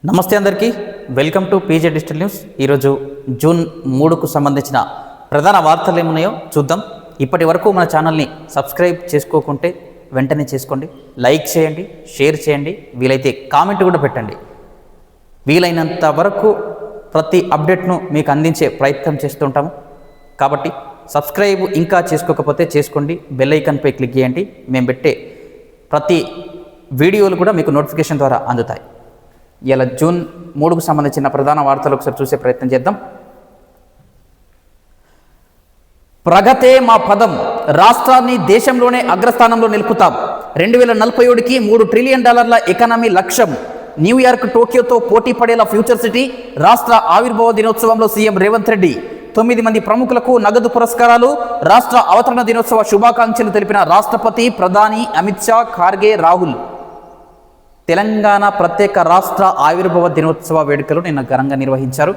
నమస్తే అందరికీ welcome to PJ digital news. ఈరోజు జూన్ 3కు సంబంధించిన ప్రధాన వార్తలు ఏమున్నాయో చూద్దాం. ఇప్పటి వరకు మన ఛానల్ని సబ్స్క్రైబ్ చేసుకోకుంటే వెంటనే చేసుకోండి, లైక్ చేయండి, షేర్ చేయండి, వీలైతే కామెంట్ కూడా పెట్టండి. వీలైనంత వరకు ప్రతి అప్డేట్ను మీకు అందించే ప్రయత్నం చేస్తుంటాము. కాబట్టి సబ్స్క్రైబ్ ఇంకా చేసుకోకపోతే చేసుకోండి, బెల్ ఐకాన్పై క్లిక్ చేయండి. మేము పెట్టే ప్రతి వీడియోలు కూడా మీకు నోటిఫికేషన్ ద్వారా అందుతాయి. ఇలా జూన్ 3కు సంబంధించిన ప్రధాన వార్తలు ఒకసారి చూసే ప్రయత్నం చేద్దాం. ప్రగతే మా పదం, రాష్ట్రాన్ని దేశంలోనే అగ్రస్థానంలో నిలుపుతాం. 2047కి $3 ట్రిలియన్ ఎకానమీ లక్ష్యం. న్యూయార్క్, టోక్యోతో పోటీ పడేలా ఫ్యూచర్ సిటీ. రాష్ట్ర ఆవిర్భావ దినోత్సవంలో సీఎం రేవంత్ రెడ్డి 9 మంది ప్రముఖులకు నగదు పురస్కారాలు. రాష్ట్ర అవతరణ దినోత్సవ శుభాకాంక్షలు తెలిపిన రాష్ట్రపతి, ప్రధాని అమిత్ షా, ఖార్గే, రాహుల్. తెలంగాణ ప్రత్యేక రాష్ట్ర ఆవిర్భావ దినోత్సవ వేడుకలు నిన్న ఘనంగా నిర్వహించారు.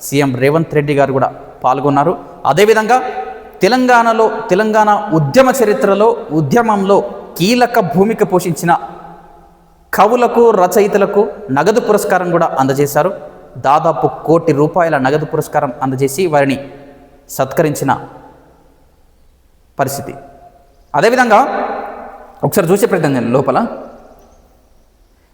సీఎం రేవంత్ రెడ్డి గారు కూడా పాల్గొన్నారు. అదేవిధంగా తెలంగాణ ఉద్యమ చరిత్రలో ఉద్యమంలో కీలక భూమిక పోషించిన కవులకు, రచయితలకు నగదు పురస్కారం కూడా అందజేశారు. దాదాపు ₹1 కోటి నగదు పురస్కారం అందజేసి వారిని సత్కరించిన పరిస్థితి. అదేవిధంగా ఒకసారి చూసే ప్రయత్నం లోపల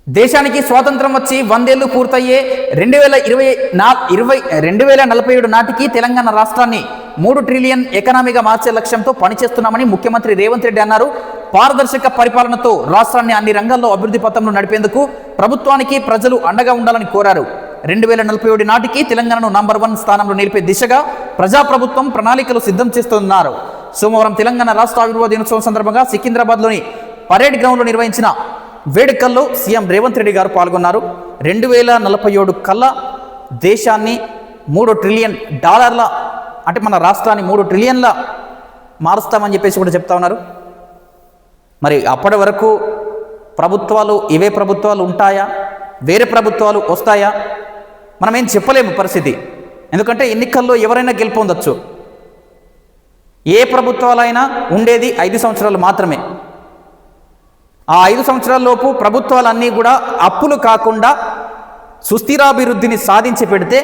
దేశానికి స్వాతంత్రం వచ్చి 100 ఏళ్లు పూర్తయ్యే 2047 నాటికి తెలంగాణ రాష్ట్రాన్ని $3 ట్రిలియన్ ఎకానమీగా మార్చే లక్ష్యంతో పనిచేస్తున్నామని ముఖ్యమంత్రి రేవంత్ రెడ్డి అన్నారు. పారదర్శక పరిపాలనతో రాష్ట్రాన్ని అన్ని రంగాల్లో అభివృద్ధి పథంలో నడిపేందుకు ప్రభుత్వానికి ప్రజలు అండగా ఉండాలని కోరారు. 2047 నాటికి తెలంగాణను నంబర్ 1 స్థానంలో నిలిపే దిశగా ప్రజాప్రభుత్వం ప్రణాళికలు సిద్ధం చేస్తున్నారు. సోమవారం తెలంగాణ రాష్ట్ర ఆవిర్భావ దినోత్సవం సందర్భంగా సికింద్రాబాద్లోని పరేడ్ గ్రౌండ్లో నిర్వహించిన వేడుకల్లో సీఎం రేవంత్ రెడ్డి గారు పాల్గొన్నారు. 2047 కల్లా దేశాన్ని $3 ట్రిలియన్ అంటే మన రాష్ట్రాన్ని $3 ట్రిలియన్ల మారుస్తామని చెప్పేసి కూడా చెప్తా ఉన్నారు. మరి అప్పటి వరకు ఇవే ప్రభుత్వాలు ఉంటాయా, వేరే ప్రభుత్వాలు వస్తాయా, మనం ఏం చెప్పలేము పరిస్థితి. ఎందుకంటే ఎన్నికల్లో ఎవరైనా గెలుపొందొచ్చు. ఏ ప్రభుత్వాలైనా ఉండేది 5 సంవత్సరాలు మాత్రమే. ఆ 5 సంవత్సరాలలోపు ప్రభుత్వాలన్నీ కూడా అప్పులు కాకుండా సుస్థిరాభివృద్ధిని సాధించి పెడితే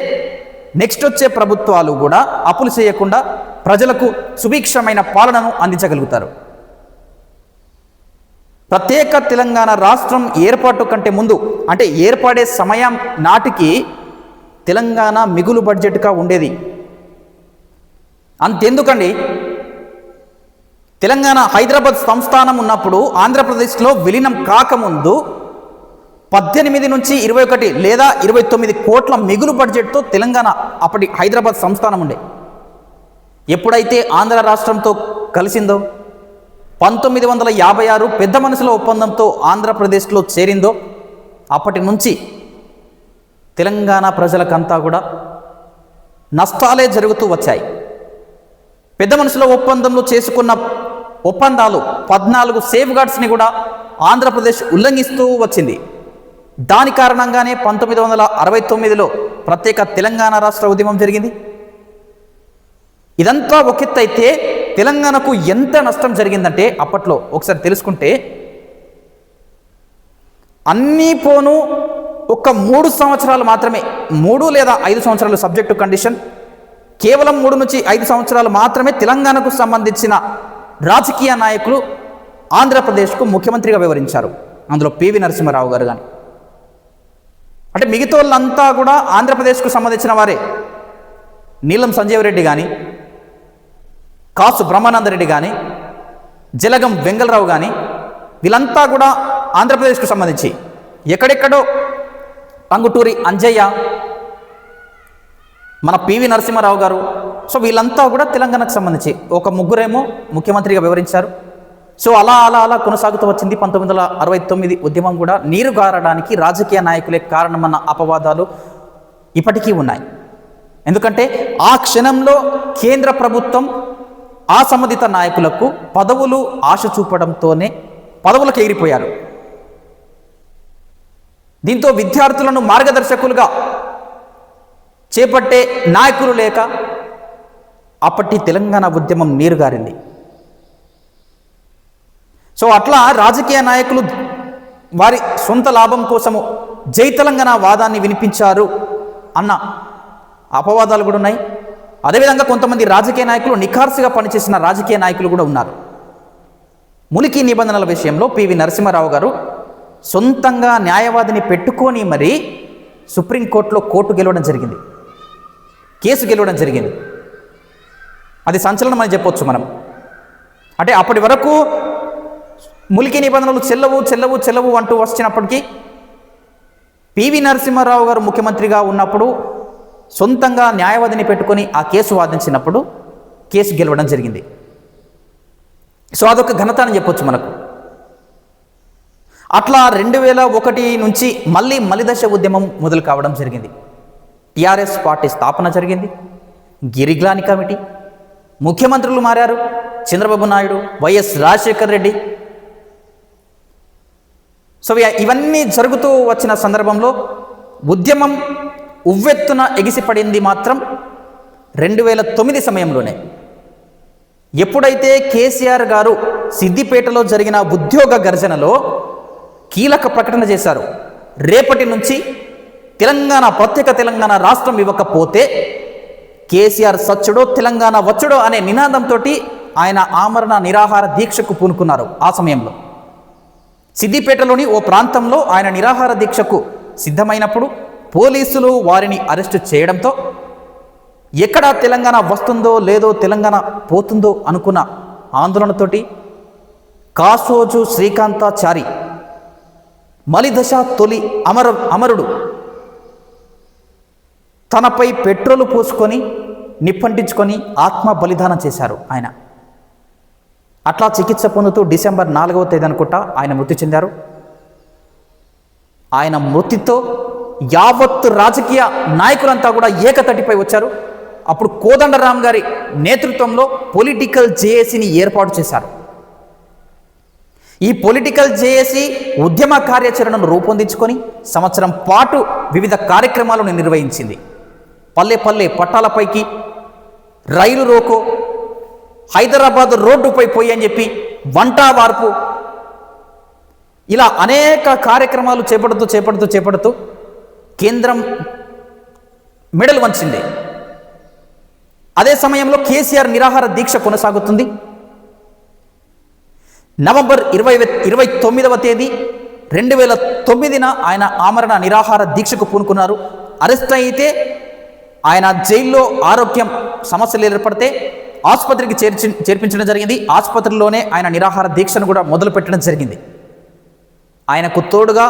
నెక్స్ట్ వచ్చే ప్రభుత్వాలు కూడా అప్పులు చేయకుండా ప్రజలకు సుభిక్షమైన పాలనను అందించగలుగుతారు. ప్రత్యేక తెలంగాణ రాష్ట్రం ఏర్పాటు కంటే ముందు, అంటే ఏర్పడే సమయం నాటికి తెలంగాణ మిగులు బడ్జెట్గా ఉండేది. అంతెందుకండి, తెలంగాణ హైదరాబాద్ సంస్థానం ఉన్నప్పుడు ఆంధ్రప్రదేశ్లో విలీనం కాకముందు 18 నుంచి 21 లేదా 29 కోట్ల మిగులు బడ్జెట్తో తెలంగాణ అప్పటి హైదరాబాద్ సంస్థానం ఉండే. ఎప్పుడైతే ఆంధ్ర రాష్ట్రంతో కలిసిందో 1956 పెద్ద మనుషుల ఒప్పందంతో ఆంధ్రప్రదేశ్లో చేరిందో అప్పటి నుంచి తెలంగాణ ప్రజలకంతా కూడా నష్టాలే జరుగుతూ వచ్చాయి. పెద్ద మనుషుల ఒప్పందంలో చేసుకున్న ఒప్పందాలు 14 సేఫ్ గార్డ్స్ని కూడా ఆంధ్రప్రదేశ్ ఉల్లంఘిస్తూ వచ్చింది. దాని కారణంగానే 1969లో ప్రత్యేక తెలంగాణ రాష్ట్ర ఉద్యమం జరిగింది. ఇదంతా ఒకెత్తైతే తెలంగాణకు ఎంత నష్టం జరిగిందంటే అప్పట్లో ఒకసారి తెలుసుకుంటే అన్నీ పోను ఒక 3 సంవత్సరాలు మాత్రమే, 3 లేదా 5 సంవత్సరాలు సబ్జెక్టు కండిషన్, కేవలం 3 నుంచి 5 సంవత్సరాలు మాత్రమే తెలంగాణకు సంబంధించిన రాజకీయ నాయకులు ఆంధ్రప్రదేశ్కు ముఖ్యమంత్రిగా వివరించారు. అందులో పివి నరసింహారావు గారు కానీ, అంటే మిగతా వాళ్ళంతా కూడా ఆంధ్రప్రదేశ్కు సంబంధించిన వారే. నీలం సంజీవ్ రెడ్డి కానీ, కాసు బ్రహ్మానందరెడ్డి కానీ, జలగం వెంగళరావు కానీ, వీళ్ళంతా కూడా ఆంధ్రప్రదేశ్కు సంబంధించి. ఎక్కడెక్కడో టంగుటూరి అంజయ్య, మన పివి నరసింహారావు గారు, సో వీళ్ళంతా కూడా తెలంగాణకు సంబంధించి. ఒక ముగ్గురేమో ముఖ్యమంత్రిగా వివరించారు. సో అలా అలా అలా కొనసాగుతూ వచ్చింది. 1969 ఉద్యమం కూడా నీరు గారడానికి రాజకీయ నాయకులే కారణమన్న అపవాదాలు ఇప్పటికీ ఉన్నాయి. ఎందుకంటే ఆ క్షణంలో కేంద్ర ప్రభుత్వం ఆ సంబంధిత నాయకులకు పదవులు ఆశ చూపడంతోనే పదవులకు ఎగిరిపోయారు. దీంతో విద్యార్థులను మార్గదర్శకులుగా చేపట్టే నాయకులు లేక అప్పటి తెలంగాణ ఉద్యమం నీరుగారింది. సో అట్లా రాజకీయ నాయకులు వారి సొంత లాభం కోసము జై తెలంగాణ వాదాన్ని వినిపించారు అన్న అపవాదాలు కూడా ఉన్నాయి. అదేవిధంగా కొంతమంది రాజకీయ నాయకులు, నిఖార్సుగా పనిచేసిన రాజకీయ నాయకులు కూడా ఉన్నారు. ములికి నిబంధనల విషయంలో పివి నరసింహారావు గారు సొంతంగా న్యాయవాదిని పెట్టుకొని మరీ సుప్రీంకోర్టులో గెలవడం జరిగింది, కేసు గెలవడం జరిగింది. అది సంచలనం అని చెప్పొచ్చు మనం. అంటే అప్పటి వరకు ములికి నిబంధనలు చెల్లవు చెల్లవు చెల్లవు అంటూ వచ్చినప్పటికీ పివి నరసింహారావు గారు ముఖ్యమంత్రిగా ఉన్నప్పుడు సొంతంగా న్యాయవాదిని పెట్టుకొని ఆ కేసు వాదించినప్పుడు కేసు గెలవడం జరిగింది. సో అదొక ఘనత అని చెప్పొచ్చు మనకు. అట్లా 2001 నుంచి మళ్ళీ మలిదశ ఉద్యమం మొదలు కావడం జరిగింది. టీఆర్ఎస్ పార్టీ స్థాపన జరిగింది, గిరిగ్లాని కమిటీ, ముఖ్యమంత్రులు మారారు, చంద్రబాబు నాయుడు, వైఎస్ రాజశేఖర్ రెడ్డి. సో ఇవన్నీ జరుగుతూ వచ్చిన సందర్భంలో ఉద్యమం ఉవ్వెత్తున ఎగిసిపడింది మాత్రం 2009 సమయంలోనే. ఎప్పుడైతే కేసీఆర్ గారు సిద్దిపేటలో జరిగిన ఉద్యోగ గర్జనలో కీలక ప్రకటన చేశారు, రేపటి నుంచి ప్రత్యేక తెలంగాణ రాష్ట్రం ఇవ్వకపోతే కేసీఆర్ సచ్చుడో తెలంగాణ వచ్చుడో అనే నినాదంతో ఆయన ఆమరణ నిరాహార దీక్షకు పూనుకున్నారు. ఆ సమయంలో సిద్దిపేటలోని ఓ ప్రాంతంలో ఆయన నిరాహార దీక్షకు సిద్ధమైనప్పుడు పోలీసులు వారిని అరెస్టు చేయడంతో ఎక్కడ తెలంగాణ వస్తుందో లేదో, తెలంగాణ పోతుందో అనుకున్న ఆందోళనతోటి కాసోజు శ్రీకాంతాచారి, మలిదశ తొలి అమరుడు, తనపై పెట్రోలు పోసుకొని నిప్పంటించుకొని ఆత్మ బలిదానం చేశారు ఆయన. అట్లా చికిత్స పొందుతూ డిసెంబర్ 4వ తేదీ అనుకుంటా ఆయన మృతి చెందారు. ఆయన మృతితో యావత్తు రాజకీయ నాయకులంతా కూడా ఏకతటిపై వచ్చారు. అప్పుడు కోదండరాం గారి నేతృత్వంలో పొలిటికల్ జేఏసీని ఏర్పాటు చేశారు. ఈ పొలిటికల్ జేఏసీ ఉద్యమ కార్యాచరణను రూపొందించుకొని సంవత్సరం పాటు వివిధ కార్యక్రమాలను నిర్వహించింది. పల్లె పల్లె పట్టాలపైకి, రైలు రోకో, హైదరాబాద్ రోడ్డుపై పోయి అని చెప్పి వంటా వార్పు, ఇలా అనేక కార్యక్రమాలు చేపడుతూ కేంద్రం మెడల్ వంచింది. అదే సమయంలో కేసీఆర్ నిరాహార దీక్ష కొనసాగుతుంది. నవంబర్ 29వ తేదీ 2009 ఆయన ఆమరణ నిరాహార దీక్షకు పూనుకున్నారు. అరెస్ట్ అయితే ఆయన జైల్లో ఆరోగ్యం సమస్యలు ఏర్పడితే ఆసుపత్రికి చేర్పించడం జరిగింది. ఆసుపత్రిలోనే ఆయన నిరాహార దీక్షను కూడా మొదలు పెట్టడం జరిగింది. ఆయనకు తోడుగా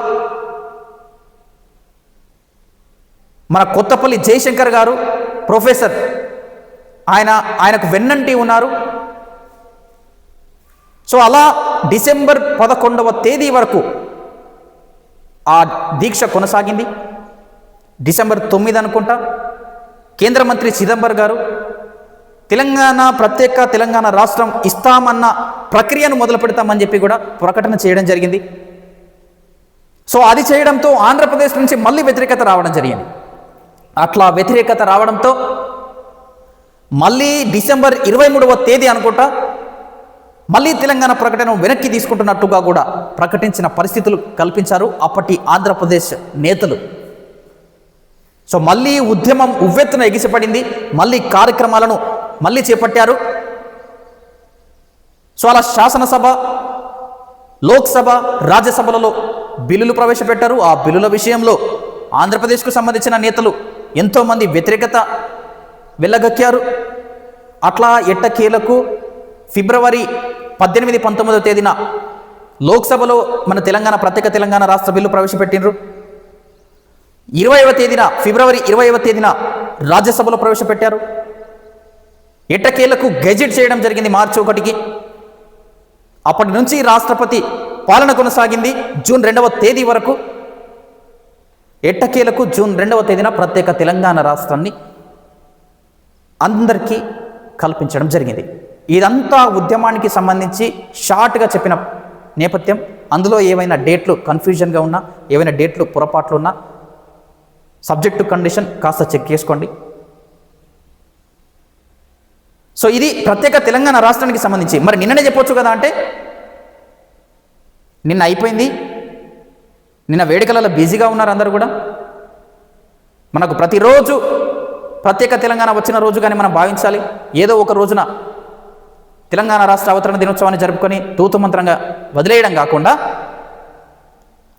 మన కొత్తపల్లి జయశంకర్ గారు ప్రొఫెసర్, ఆయనకు వెన్నంటి ఉన్నారు. సో అలా డిసెంబర్ 11వ తేదీ వరకు ఆ దీక్ష కొనసాగింది. డిసెంబర్ 9 అనుకుంటా కేంద్ర మంత్రి చిదంబర్ గారు ప్రత్యేక తెలంగాణ రాష్ట్రం ఇస్తామన్న ప్రక్రియను మొదలు పెడతామని చెప్పి కూడా ప్రకటన చేయడం జరిగింది. సో అది చేయడంతో ఆంధ్రప్రదేశ్ నుంచి మళ్ళీ వ్యతిరేకత రావడం జరిగింది. అట్లా వ్యతిరేకత రావడంతో మళ్ళీ డిసెంబర్ 23వ తేదీ అనుకుంటా మళ్ళీ తెలంగాణ ప్రకటన వెనక్కి తీసుకుంటున్నట్టుగా కూడా ప్రకటించిన పరిస్థితులు కల్పించారు అప్పటి ఆంధ్రప్రదేశ్ నేతలు. సో మళ్ళీ ఉద్యమం ఉవ్వెత్తున ఎగిసిపడింది, మళ్ళీ కార్యక్రమాలను మళ్ళీ చేపట్టారు. సో అలా శాసనసభ, లోక్సభ, రాజ్యసభలలో బిల్లులు ప్రవేశపెట్టారు. ఆ బిల్లుల విషయంలో ఆంధ్రప్రదేశ్కు సంబంధించిన నేతలు ఎంతోమంది వ్యతిరేకత వెళ్ళగక్కారు. అట్లా ఎట్టకేలకు ఫిబ్రవరి 18, 19వ తేదీన లోక్సభలో మన ప్రత్యేక తెలంగాణ రాష్ట్ర బిల్లు ప్రవేశపెట్టినరు. ఫిబ్రవరి 20వ తేదీన రాజ్యసభలో ప్రవేశపెట్టారు. ఎట్టకేలకు గెజెట్ చేయడం జరిగింది మార్చి 1కి. అప్పటి నుంచి రాష్ట్రపతి పాలన కొనసాగింది జూన్ 2వ తేదీ వరకు. ఎట్టకేలకు జూన్ 2వ తేదీన ప్రత్యేక తెలంగాణ రాష్ట్రాన్ని అందరికీ కల్పించడం జరిగింది. ఇదంతా ఉద్యమానికి సంబంధించి షార్ట్గా చెప్పిన నేపథ్యం. అందులో ఏవైనా డేట్లు కన్ఫ్యూజన్గా ఉన్నా, ఏవైనా డేట్లు పొరపాట్లు ఉన్నా సబ్జెక్టు కండిషన్ కాస్త చెక్ చేసుకోండి. సో ఇది ప్రత్యేక తెలంగాణ రాష్ట్రానికి సంబంధించి. మరి నిన్ననే చెప్పొచ్చు కదా అంటే నిన్న అయిపోయింది, నిన్న వేడుకలలో బిజీగా ఉన్నారు అందరూ కూడా. మనకు ప్రతిరోజు ప్రత్యేక తెలంగాణ వచ్చిన రోజు కానీ మనం భావించాలి. ఏదో ఒక రోజున తెలంగాణ రాష్ట్ర అవతరణ దినోత్సవాన్ని జరుపుకొని తూతుమంత్రంగా వదిలేయడం కాకుండా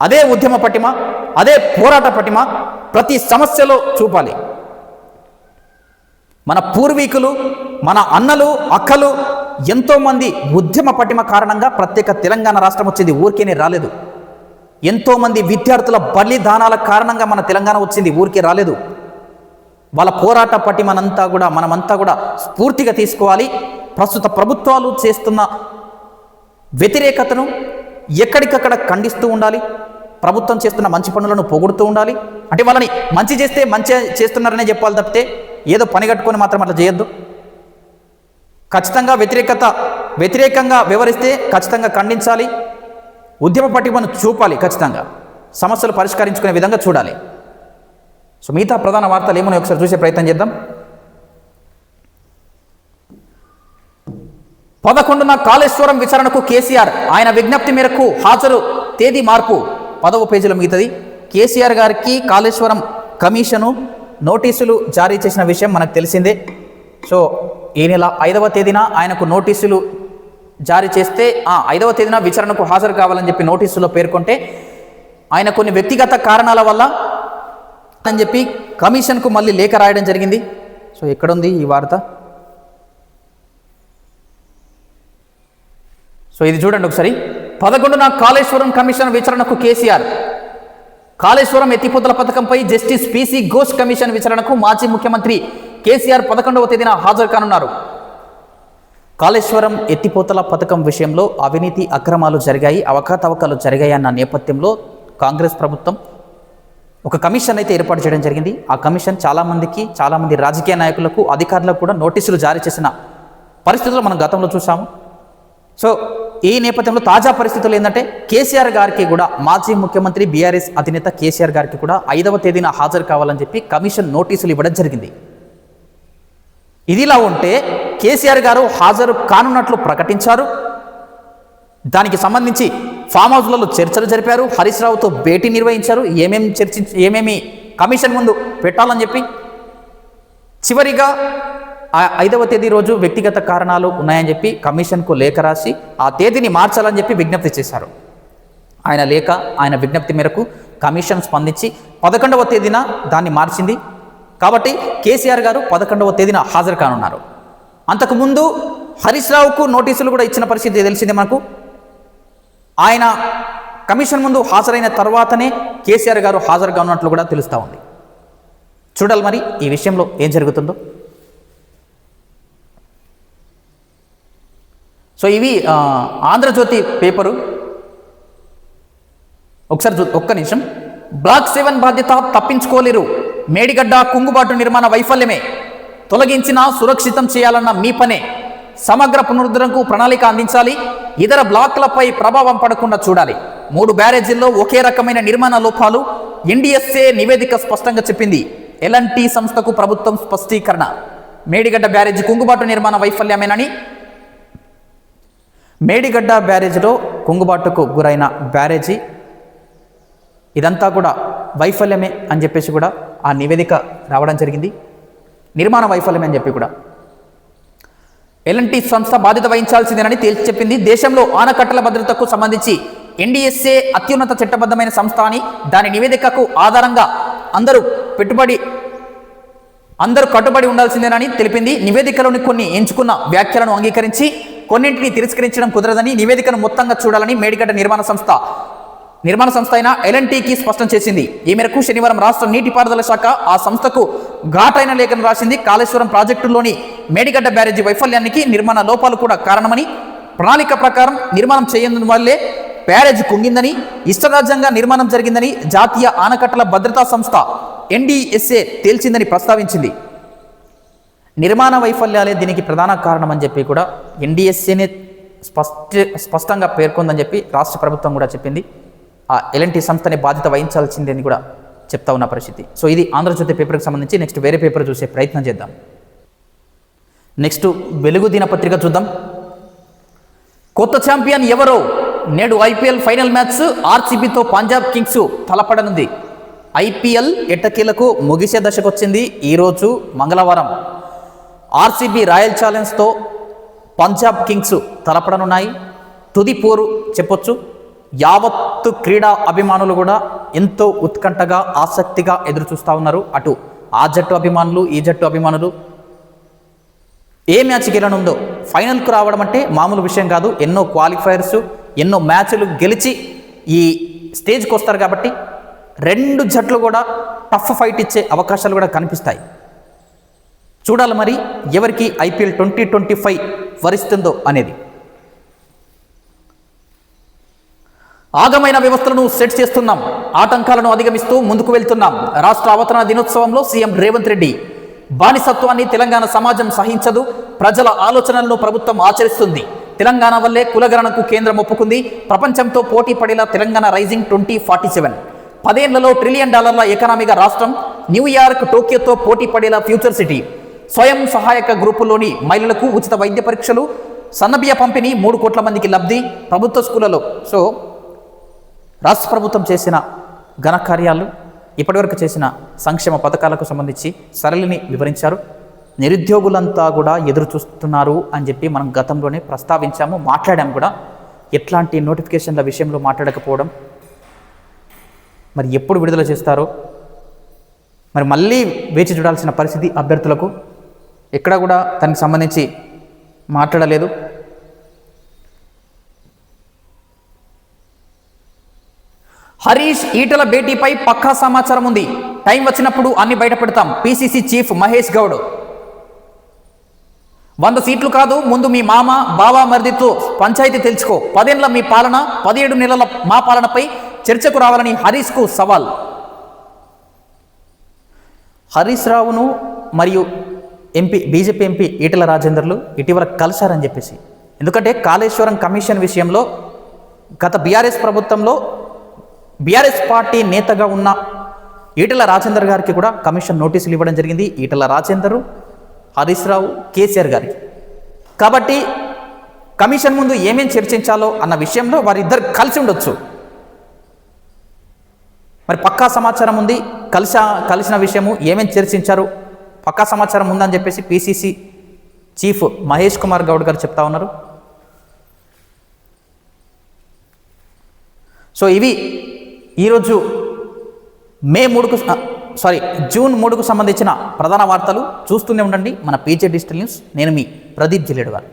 అదే ఉద్యమ పటిమ, అదే పోరాట పటిమ ప్రతి సమస్యలో చూపాలి. మన పూర్వీకులు, మన అన్నలు, అక్కలు ఎంతోమంది ఉద్యమ పటిమ కారణంగా ప్రత్యేక తెలంగాణ రాష్ట్రం వచ్చింది, ఊరికేనే రాలేదు. ఎంతోమంది విద్యార్థుల బలిదానాల కారణంగా మన తెలంగాణ వచ్చింది, ఊరికే రాలేదు. వాళ్ళ పోరాట పటిమనంతా కూడా మనమంతా కూడా స్ఫూర్తిగా తీసుకోవాలి. ప్రస్తుత ప్రభుత్వాలు చేస్తున్న వ్యతిరేకతను ఎక్కడికక్కడ ఖండిస్తూ ఉండాలి. ప్రభుత్వం చేస్తున్న మంచి పనులను పొగుడుతూ ఉండాలి. అంటే వాళ్ళని మంచి చేస్తే మంచి చేస్తున్నారనే చెప్పాలి తప్పితే ఏదో పని కట్టుకొని మాత్రం అట్లా చేయొద్దు. ఖచ్చితంగా వ్యతిరేకంగా వివరిస్తే ఖచ్చితంగా ఖండించాలి. ఉద్యమ పటిమను చూపాలి. ఖచ్చితంగా సమస్యలు పరిష్కరించుకునే విధంగా చూడాలి. సో మిగతా ప్రధాన వార్తలు ఏమో ఒకసారి చూసే ప్రయత్నం చేద్దాం. 11న కాళేశ్వరం విచారణకు కేసీఆర్, ఆయన విజ్ఞప్తి మేరకు హాజరు, తేదీ మార్పు. 10వ పేజీలో మిగతాది. కేసీఆర్ గారికి కాళేశ్వరం కమిషను నోటీసులు జారీ చేసిన విషయం మనకు తెలిసిందే. సో ఈ నెల 5వ తేదీన ఆయనకు నోటీసులు జారీ చేస్తే 5వ తేదీన విచారణకు హాజరు కావాలని చెప్పి నోటీసులో పేర్కొంటే ఆయన కొన్ని వ్యక్తిగత కారణాల వల్ల అని చెప్పి కమిషన్కు మళ్ళీ లేఖ రాయడం జరిగింది. సో ఎక్కడుంది ఈ వార్త? సో ఇది చూడండి ఒకసారి. 11న కాళేశ్వరం కమిషన్ విచారణకు కేసీఆర్. కాళేశ్వరం ఎత్తిపోతల పథకంపై జస్టిస్ పిసి ఘోష్ కమిషన్ విచారణకు మాజీ ముఖ్యమంత్రి కేసీఆర్ 11వ తేదీన హాజరు కానున్నారు. కాళేశ్వరం ఎత్తిపోతల పథకం విషయంలో అవినీతి అక్రమాలు జరిగాయి, అవకతవకలు జరిగాయి అన్న నేపథ్యంలో కాంగ్రెస్ ప్రభుత్వం ఒక కమిషన్ అయితే ఏర్పాటు చేయడం జరిగింది. ఆ కమిషన్ చాలామంది రాజకీయ నాయకులకు, అధికారులకు కూడా నోటీసులు జారీ చేసిన పరిస్థితులు మనం గతంలో చూసాము. సో ఈ నేపథ్యంలో తాజా పరిస్థితులు ఏంటంటే కేసీఆర్ గారికి కూడా, మాజీ ముఖ్యమంత్రి బీఆర్ఎస్ అధినేత కేసీఆర్ గారికి కూడా 5వ తేదీన హాజరు కావాలని చెప్పి కమిషన్ నోటీసులు ఇవ్వడం జరిగింది. ఇదిలా ఉంటే కేసీఆర్ గారు హాజరు కానున్నట్లు ప్రకటించారు. దానికి సంబంధించి ఫామ్ హౌస్లలో చర్చలు జరిపారు, హరీష్ రావుతో భేటీ నిర్వహించారు, ఏమేమి కమిషన్ ముందు పెట్టాలని చెప్పి. చివరిగా 5వ తేదీ రోజు వ్యక్తిగత కారణాలు ఉన్నాయని చెప్పి కమిషన్కు లేఖ రాసి ఆ తేదీని మార్చాలని చెప్పి విజ్ఞప్తి చేశారు. ఆయన విజ్ఞప్తి మేరకు కమిషన్ స్పందించి 11వ తేదీన దాన్ని మార్చింది. కాబట్టి కేసీఆర్ గారు 11వ తేదీన హాజరు కానున్నారు. అంతకుముందు హరీష్ రావుకు నోటీసులు కూడా ఇచ్చిన పరిస్థితి తెలిసిందే మనకు. ఆయన కమిషన్ ముందు హాజరైన తర్వాతనే కేసీఆర్ గారు హాజరు కానున్నట్లు కూడా తెలుస్తూ ఉంది. చూడాలి మరి ఈ విషయంలో ఏం జరుగుతుందో. సో ఇవి ఆంధ్రజ్యోతి పేపరు. ఒకసారి ఒక్క నిమిషం. బ్లాక్ 7 బాధ్యత తప్పించుకోలేరు, మేడిగడ్డ కుంగుబాటు నిర్మాణ వైఫల్యమే, తొలగించినా సురక్షితం చేయాలన్న మీ పనే, సమగ్ర పునరుద్ధరణకు ప్రణాళిక అందించాలి, ఇతర బ్లాక్లపై ప్రభావం పడకుండా చూడాలి, 3 బ్యారేజీల్లో ఒకే రకమైన నిర్మాణ లోపాలు, ఎన్డీఎస్ఏ నివేదిక స్పష్టంగా చెప్పింది. ఎల్ఎన్టీ సంస్థకు ప్రభుత్వం స్పష్టీకరణ. మేడిగడ్డ బ్యారేజీ కుంగుబాటు నిర్మాణ వైఫల్యమేనని, మేడిగడ్డ బ్యారేజీలో కుంగుబాటుకు గురైన బ్యారేజీ ఇదంతా కూడా వైఫల్యమే అని చెప్పేసి కూడా ఆ నివేదిక రావడం జరిగింది. నిర్మాణ వైఫల్యమే అని చెప్పి కూడా ఎల్ఎన్టీ సంస్థ బాధ్యత వహించాల్సిందేనని తేల్చి చెప్పింది. దేశంలో ఆనకట్టల భద్రతకు సంబంధించి ఎన్డీఎస్ఏ అత్యున్నత చట్టబద్ధమైన సంస్థ అని, దాని నివేదికకు ఆధారంగా అందరూ కట్టుబడి ఉండాల్సిందేనని తెలిపింది. నివేదికలోని కొన్ని ఎంచుకున్న వ్యాఖ్యలను అంగీకరించి కొన్నింటిని తిరస్కరించడం కుదరదని, నివేదికను మొత్తంగా చూడాలని మేడిగడ్డ నిర్మాణ సంస్థ అయిన ఎల్ఎన్టీకి స్పష్టం చేసింది. ఈ మేరకు శనివారం రాష్ట్ర నీటిపారుదల శాఖ ఆ సంస్థకు ఘాటైన లేఖను రాసింది. కాళేశ్వరం ప్రాజెక్టులోని మేడిగడ్డ బ్యారేజీ వైఫల్యానికి నిర్మాణ లోపాలు కూడా కారణమని, ప్రణాళిక ప్రకారం నిర్మాణం చేయడం వల్లే బ్యారేజీ కుంగిందని, ఇష్టరాజ్యంగా నిర్మాణం జరిగిందని జాతీయ ఆనకట్టల భద్రతా సంస్థ ఎన్డీఎస్ఏ తేల్చిందని ప్రస్తావించింది. నిర్మాణ వైఫల్యాలే దీనికి ప్రధాన కారణం అని చెప్పి కూడా ఎన్డీఎస్ఏనే స్పష్టంగా పేర్కొందని చెప్పి రాష్ట్ర ప్రభుత్వం కూడా చెప్పింది. ఆ ఎల్ఎన్టీ సంస్థని బాధ్యత వహించాల్సిందని కూడా చెప్తా ఉన్న పరిస్థితి. సో ఇది ఆంధ్రజ్యోతి పేపర్కి సంబంధించి. నెక్స్ట్ వేరే పేపర్ చూసే ప్రయత్నం చేద్దాం. నెక్స్ట్ వెలుగు దినపత్రిక చూద్దాం. కొత్త ఛాంపియన్ ఎవరో నేడు ఐపీఎల్ ఫైనల్ మ్యాచ్ ఆర్సీబీతో పంజాబ్ కింగ్స్ తలపడనుంది. ఐపీఎల్ ఎట్టకేలకు ముగిసే దశకు వచ్చింది. ఈరోజు మంగళవారం ఆర్సీబీ రాయల్ ఛాలెంజ్తో పంజాబ్ కింగ్స్ తలపడనున్నాయి. తుది పోరు చెప్పొచ్చు. యావత్తు క్రీడా అభిమానులు కూడా ఎంతో ఉత్కంఠగా ఆసక్తిగా ఎదురు చూస్తూ ఉన్నారు. అటు ఆ జట్టు అభిమానులు, ఈ జట్టు అభిమానులు. ఏ మ్యాచ్ గెలనుందో, ఫైనల్కు రావడం అంటే మామూలు విషయం కాదు. ఎన్నో క్వాలిఫైయర్స్, ఎన్నో మ్యాచ్లు గెలిచి ఈ స్టేజ్కి వస్తారు కాబట్టి రెండు జట్లు కూడా టఫ్ ఫైట్ ఇచ్చే అవకాశాలు కూడా కనిపిస్తాయి. చూడాలి మరి ఎవరికి ఐపీఎల్ 2025 వరిస్తుందో అనేది. ఆగమైన వ్యవస్థలను సెట్ చేస్తున్నాం, ఆటంకాలను అధిగమిస్తూ ముందుకు వెళ్తున్నాం. రాష్ట్ర అవతరణ దినోత్సవంలో సీఎం రేవంత్ రెడ్డి బానిసత్వాన్ని తెలంగాణ సమాజం సహించదు, ప్రజల ఆలోచనలను ప్రభుత్వం ఆచరిస్తుంది. తెలంగాణ వల్లే కులగణనకు కేంద్రం ఒప్పుకుంది. ప్రపంచంతో పోటీ పడేలా తెలంగాణ రైజింగ్ 2047. 10 ఏళ్లలో $1 ట్రిలియన్ ఎకానమీగా రాష్ట్రం. న్యూయార్క్, టోక్యోతో పోటీ పడేలా ఫ్యూచర్ సిటీ. స్వయం సహాయక గ్రూపుల్లోని మహిళలకు ఉచిత వైద్య పరీక్షలు, సన్నబియ్య పంపిణీ, 3 కోట్ల మందికి లబ్ధి ప్రభుత్వ స్కూళ్లలో. సో రాష్ట్ర ప్రభుత్వం చేసిన ఘనకార్యాలు, ఇప్పటివరకు చేసిన సంక్షేమ పథకాలకు సంబంధించి సరళిని వివరించారు. నిరుద్యోగులంతా కూడా ఎదురు చూస్తున్నారు అని చెప్పి మనం గతంలోనే ప్రస్తావించాము, మాట్లాడాము కూడా. ఎట్లాంటి నోటిఫికేషన్ల విషయంలో మాట్లాడకపోవడం, మరి ఎప్పుడు విడుదల చేస్తారో మరి మళ్ళీ వేచి చూడాల్సిన పరిస్థితి అభ్యర్థులకు. ఎక్కడ కూడా దానికి సంబంధించి మాట్లాడలేదు. హరీష్ ఈటల భేటీపై పక్కా సమాచారం ఉంది. టైం వచ్చినప్పుడు అన్ని బయట పెడతాం. PCC chief Mahesh Goud. 100 సీట్లు కాదు, ముందు మీ మామ బావా మరిదితో పంచాయతీ తెలుసుకో. 10 ఏళ్ల మీ పాలన, 17 నెలల మా పాలనపై చర్చకు రావాలని హరీష్కు సవాల్. హరీష్ రావును మరియు బీజేపీ ఎంపీ ఈటల రాజేందర్లు ఇటీవల కలిశారని చెప్పేసి. ఎందుకంటే కాళేశ్వరం కమిషన్ విషయంలో గత బీఆర్ఎస్ ప్రభుత్వంలో బీఆర్ఎస్ పార్టీ నేతగా ఉన్న ఈటల రాజేందర్ గారికి కూడా కమిషన్ నోటీసులు ఇవ్వడం జరిగింది. ఈటల రాజేందరు, హరీష్ రావు, కేసీఆర్ గారికి. కాబట్టి కమిషన్ ముందు ఏమేం చర్చించాలో అన్న విషయంలో వారిద్దరు కలిసి ఉండొచ్చు. మరి పక్కా సమాచారం ఉంది, కలిసిన విషయము ఏమేం చర్చించారు పక్కా సమాచారం ఉందని చెప్పేసి పిసిసి చీఫ్ మహేష్ కుమార్ గౌడ్ గారు చెప్తా ఉన్నారు. సో ఇవి ఈరోజు జూన్ 3కు సంబంధించిన ప్రధాన వార్తలు. చూస్తూనే ఉండండి మన పీజే డిజిటల్ న్యూస్. నేను మీ ప్రదీప్ జిల్లేడు గారు.